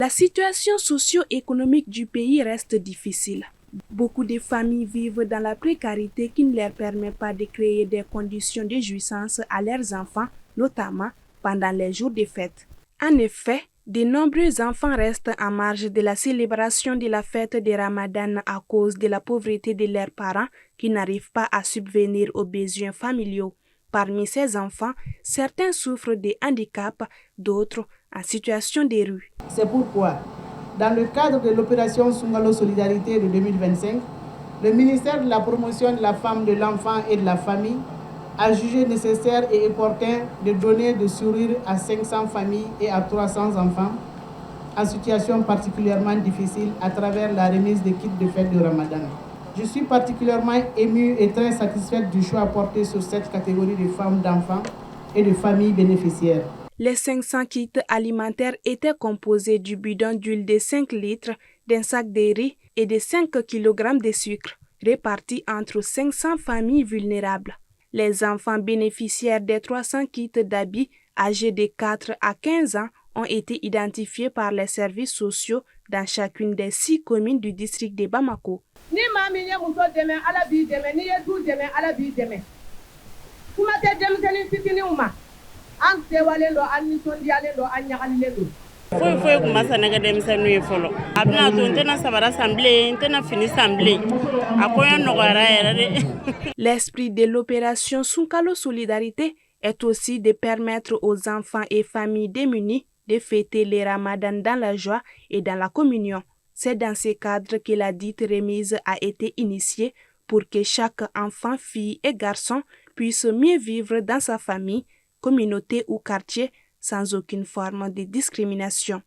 La situation socio-économique du pays reste difficile. Beaucoup de familles vivent dans la précarité qui ne leur permet pas de créer des conditions de jouissance à leurs enfants, notamment pendant les jours de fête. En effet, de nombreux enfants restent en marge de la célébration de la fête de Ramadan à cause de la pauvreté de leurs parents qui n'arrivent pas à subvenir aux besoins familiaux. Parmi ces enfants, certains souffrent de handicap, d'autres en situation de rue. C'est pourquoi, dans le cadre de l'opération Sungalo Solidarité de 2025, le ministère de la Promotion de la Femme, de l'Enfant et de la Famille a jugé nécessaire et opportun de donner de sourire à 500 familles et à 300 enfants en situation particulièrement difficile à travers la remise des kits de fête de Ramadan. Je suis particulièrement émue et très satisfaite du choix porté sur cette catégorie de femmes, d'enfants et de familles bénéficiaires. Les 500 kits alimentaires étaient composés du bidon d'huile de 5 litres, d'un sac de riz et de 5 kg de sucre, répartis entre 500 familles vulnérables. Les enfants bénéficiaires des 300 kits d'habits âgés de 4 à 15 ans ont été identifiés par les services sociaux dans chacune des 6 communes du district de Bamako. L'esprit de l'opération Sungalo Solidarité est aussi de permettre aux enfants et familles démunies de fêter le Ramadan dans la joie et dans la communion. C'est dans ce cadre que la dite remise a été initiée pour que chaque enfant, fille et garçon puisse mieux vivre dans sa famille, communauté ou quartier sans aucune forme de discrimination.